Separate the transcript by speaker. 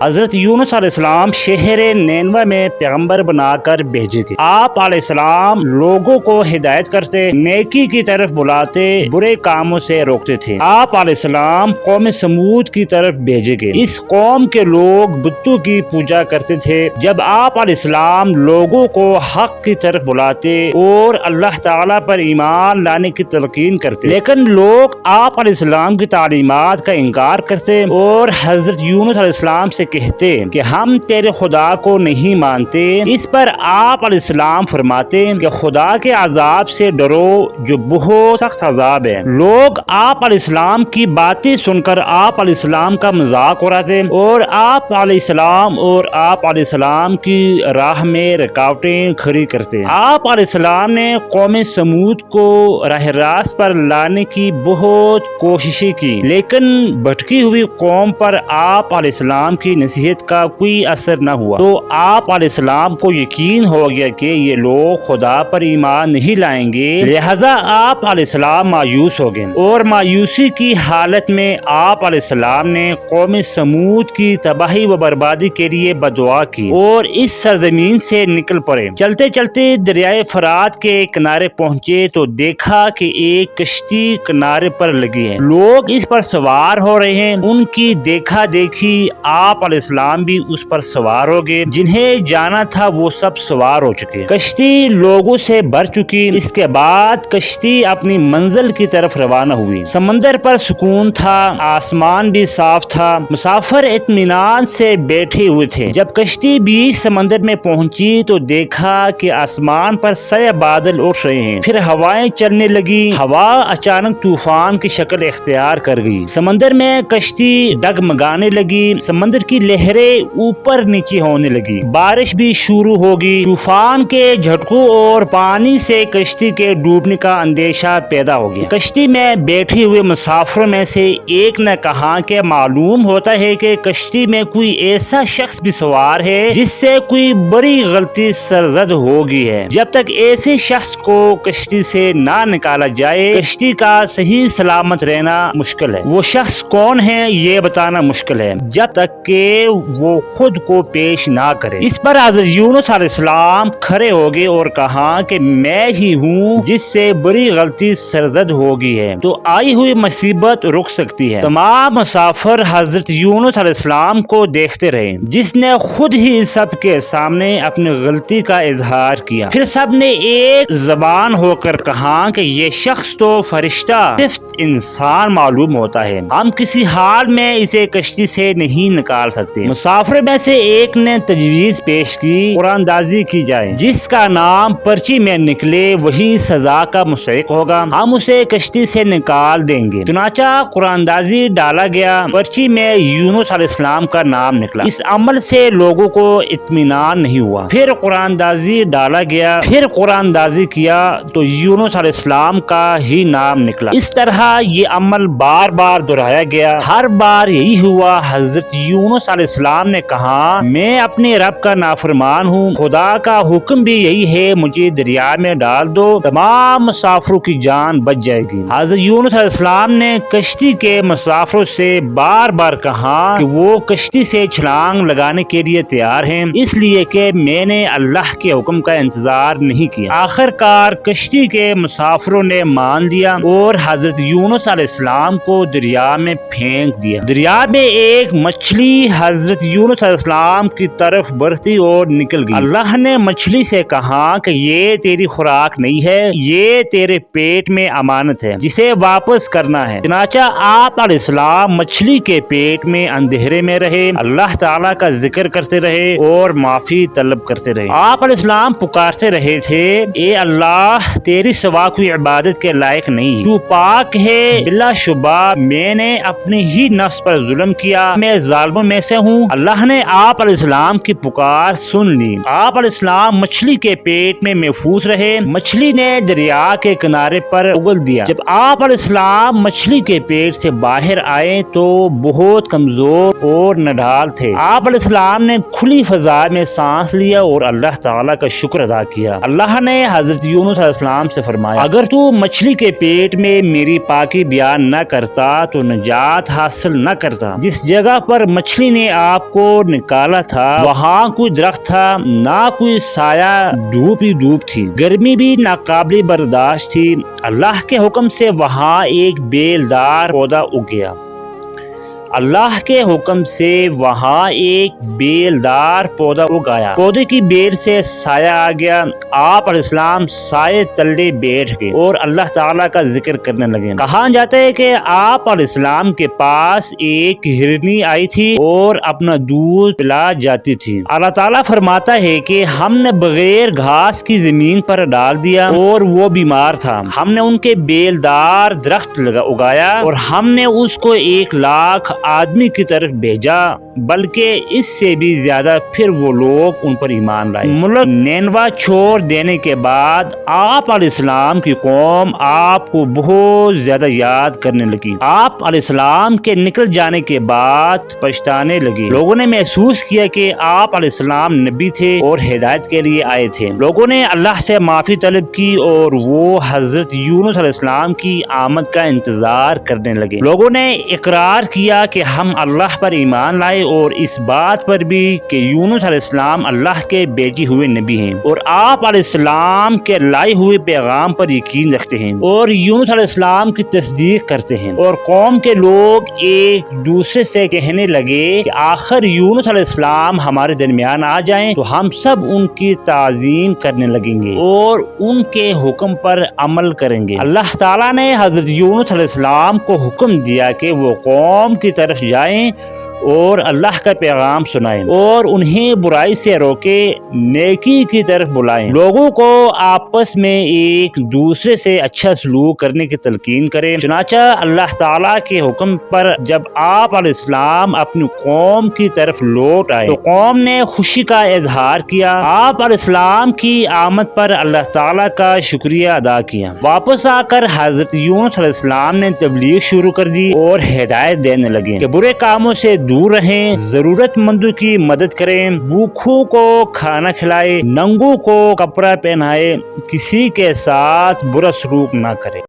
Speaker 1: حضرت یونس علیہ السلام شہر نینوہ میں پیغمبر بنا کر بھیجے گئے۔ آپ علیہ السلام لوگوں کو ہدایت کرتے، نیکی کی طرف بلاتے، برے کاموں سے روکتے تھے۔ آپ علیہ السلام قوم سمود کی طرف بھیجے گئے۔ اس قوم کے لوگ بتوں کی پوجا کرتے تھے۔ جب آپ علیہ السلام لوگوں کو حق کی طرف بلاتے اور اللہ تعالیٰ پر ایمان لانے کی تلقین کرتے، لیکن لوگ آپ علیہ السلام کی تعلیمات کا انکار کرتے اور حضرت یونس علیہ السلام سے کہتے کہ ہم تیرے خدا کو نہیں مانتے۔ اس پر آپ علیہ السلام فرماتے کہ خدا کے عذاب سے ڈرو جو بہت سخت عذاب ہے۔ لوگ آپ علیہ السلام کی باتیں سن کر آپ علیہ السلام کا مذاق اڑاتے اور آپ علیہ السلام کی راہ میں رکاوٹیں کھڑی کرتے۔ آپ علیہ السلام نے قوم سمود کو راہ راست پر لانے کی بہت کوششیں کی، لیکن بھٹکی ہوئی قوم پر آپ علیہ السلام کی نصیحت کا کوئی اثر نہ ہوا، تو آپ علیہ السلام کو یقین ہو گیا کہ یہ لوگ خدا پر ایمان نہیں لائیں گے، لہذا آپ علیہ السلام مایوس ہو گئے اور مایوسی کی حالت میں آپ علیہ السلام نے قوم سمود کی تباہی و بربادی کے لیے بدعا کی اور اس سرزمین سے نکل پڑے۔ چلتے چلتے دریائے فرات کے کنارے پہنچے تو دیکھا کہ ایک کشتی کنارے پر لگی ہے، لوگ اس پر سوار ہو رہے ہیں۔ ان کی دیکھا دیکھی آپ علیہ السلام بھی اس پر سوار ہو گئے، جنہیں جانا تھا وہ سب سوار ہو چکے۔ کشتی لوگوں سے بھر چکی۔ اس کے بعد کشتی اپنی منزل کی طرف روانہ ہوئی۔ سمندر پر سکون تھا، آسمان بھی صاف تھا، مسافر اطمینان سے بیٹھے ہوئے تھے۔ جب کشتی بیچ سمندر میں پہنچی تو دیکھا کہ آسمان پر سیاہ بادل اٹھ رہے ہیں، پھر ہوائیں چلنے لگی۔ ہوا اچانک طوفان کی شکل اختیار کر گئی، سمندر میں کشتی ڈگمگانے لگی، سمندر کی لہریں اوپر نیچے ہونے لگی، بارش بھی شروع ہوگی۔ طوفان کے جھٹکوں اور پانی سے کشتی کے ڈوبنے کا اندیشہ پیدا ہو گیا۔ کشتی میں بیٹھے ہوئے مسافروں میں سے ایک نے کہا کہ معلوم ہوتا ہے کہ کشتی میں کوئی ایسا شخص بھی سوار ہے جس سے کوئی بڑی غلطی سرزد ہوگی ہے۔ جب تک ایسے شخص کو کشتی سے نہ نکالا جائے کشتی کا صحیح سلامت رہنا مشکل ہے۔ وہ شخص کون ہے یہ بتانا مشکل ہے جب تک کہ وہ خود کو پیش نہ کرے۔ اس پر حضرت یونس علیہ السلام کھڑے ہو گئے اور کہا کہ میں ہی ہوں جس سے بڑی غلطی سرزد ہوگی ہے، تو آئی ہوئی مصیبت رک سکتی ہے۔ تمام مسافر حضرت یونس علیہ السلام کو دیکھتے رہے جس نے خود ہی سب کے سامنے اپنی غلطی کا اظہار کیا۔ پھر سب نے ایک زبان ہو کر کہا کہ یہ شخص تو فرشتہ صرف انسان معلوم ہوتا ہے، ہم کسی حال میں اسے کشتی سے نہیں نکال سکتے۔ مسافر میں سے ایک نے تجویز پیش کی قرآن دازی کی جائے، جس کا نام پرچی میں نکلے وہی سزا کا مستحق ہوگا، ہم اسے کشتی سے نکال دیں گے۔ چنانچہ قرآن دازی ڈالا گیا، پرچی میں یونس علیہ السلام کا نام نکلا۔ اس عمل سے لوگوں کو اطمینان نہیں ہوا۔ پھر قرآن دازی ڈالا گیا، پھر قرآن دازی کیا تو یونس علیہ السلام کا ہی نام نکلا۔ اس طرح یہ عمل بار بار دہرایا گیا، ہر بار یہی ہوا۔ حضرت یونس علیہ السلام نے کہا میں اپنے رب کا نافرمان ہوں، خدا کا حکم بھی یہی ہے مجھے دریا میں ڈال دو، تمام مسافروں کی جان بچ جائے گی۔ حضرت یونس علیہ السلام نے کشتی کے مسافروں سے بار بار کہا کہ وہ کشتی سے چھلانگ لگانے کے لیے تیار ہیں، اس لیے کہ میں نے اللہ کے حکم کا انتظار نہیں کیا۔ آخر کار کشتی کے مسافروں نے مان لیا اور حضرت یونس علیہ السلام کو دریا میں پھینک دیا۔ دریا میں ایک مچھلی حضرت یونس علیہ السلام کی طرف بڑھتی اور نکل گئی۔ اللہ نے مچھلی سے کہا کہ یہ تیری خوراک نہیں ہے، یہ تیرے پیٹ میں امانت ہے جسے واپس کرنا ہے۔ چنانچہ آپ علیہ السلام مچھلی کے پیٹ میں اندھیرے میں رہے، اللہ تعالیٰ کا ذکر کرتے رہے اور معافی طلب کرتے رہے۔ آپ علیہ السلام پکارتے رہے تھے اے اللہ تیری سوا کوئی عبادت کے لائق نہیں، تو پاک ہے، بلا شبہ میں نے اپنے ہی نفس پر ظلم کیا، میں ظالموں میں سے ہوں۔ اللہ نے آپ علیہ السلام کی پکار سن لی۔ آپ علیہ السلام مچھلی کے پیٹ میں محفوظ رہے، مچھلی نے دریا کے کنارے پر اگل دیا۔ جب آپ علیہ السلام مچھلی کے پیٹ سے باہر آئے تو بہت کمزور اور نڈھال تھے۔ آپ علیہ السلام نے کھلی فضا میں سانس لیا اور اللہ تعالیٰ کا شکر ادا کیا۔ اللہ نے حضرت یونس علیہ السلام سے فرمایا اگر تو مچھلی کے پیٹ میں میری پاکی بیان نہ کرتا تو نجات حاصل نہ کرتا۔ جس جگہ پر مچھلی کسی نے آپ کو نکالا تھا، وہاں کوئی درخت تھا نہ کوئی سایہ، دھوپ ہی دھوپ تھی، گرمی بھی ناقابل برداشت تھی۔ اللہ کے حکم سے وہاں ایک بیلدار پودا اگ گیا۔ اللہ کے حکم سے وہاں ایک بیلدار پودا اگایا، پودے کی بیل سے سایہ آ گیا۔ آپ علیہ السلام سائے تلے بیٹھ گئے اور اللہ تعالیٰ کا ذکر کرنے لگے۔ کہا جاتا ہے کہ آپ علیہ السلام کے پاس ایک ہرنی آئی تھی اور اپنا دودھ پلا جاتی تھی۔ اللہ تعالیٰ فرماتا ہے کہ ہم نے بغیر گھاس کی زمین پر ڈال دیا اور وہ بیمار تھا، ہم نے ان کے بیلدار درخت اگایا اور ہم نے اس کو 1,00,000 آدمی کی طرف بھیجا، بلکہ اس سے بھی زیادہ، پھر وہ لوگ ان پر ایمان لائے۔ ملک نینوا چھوڑ دینے کے بعد آپ علیہ السلام کی قوم آپ کو بہت زیادہ یاد کرنے لگی۔ آپ علیہ السلام کے نکل جانے کے بعد پچھتانے لگی۔ لوگوں نے محسوس کیا کہ آپ علیہ السلام نبی تھے اور ہدایت کے لیے آئے تھے۔ لوگوں نے اللہ سے معافی طلب کی اور وہ حضرت یونس علیہ السلام کی آمد کا انتظار کرنے لگے۔ لوگوں نے اقرار کیا کہ ہم اللہ پر ایمان لائے اور اس بات پر بھی کہ یونس علیہ السلام اللہ کے بھیجے ہوئے نبی ہیں، اور آپ علیہ السلام کے لائے ہوئے پیغام پر یقین رکھتے ہیں اور یونس علیہ السلام کی تصدیق کرتے ہیں۔ اور قوم کے لوگ ایک دوسرے سے کہنے لگے کہ آخر یونس علیہ السلام ہمارے درمیان آ جائیں تو ہم سب ان کی تعظیم کرنے لگیں گے اور ان کے حکم پر عمل کریں گے۔ اللہ تعالیٰ نے حضرت یونس علیہ السلام کو حکم دیا کہ وہ قوم کی طرف جائیں اور اللہ کا پیغام سنائیں اور انہیں برائی سے روکے، نیکی کی طرف بلائیں، لوگوں کو آپس میں ایک دوسرے سے اچھا سلوک کرنے کی تلقین کریں۔ چنانچہ اللہ تعالیٰ کے حکم پر جب آپ علیہ السلام اپنی قوم کی طرف لوٹ آئے تو قوم نے خوشی کا اظہار کیا۔ آپ علیہ السلام کی آمد پر اللہ تعالیٰ کا شکریہ ادا کیا۔ واپس آ کر حضرت یونس علیہ السلام نے تبلیغ شروع کر دی اور ہدایت دینے لگے کہ برے کاموں سے دور رہیں، ضرورت مندوں کی مدد کریں، بھوکھوں کو کھانا کھلائے، ننگوں کو کپڑا پہنائے، کسی کے ساتھ برا سلوک نہ کرے۔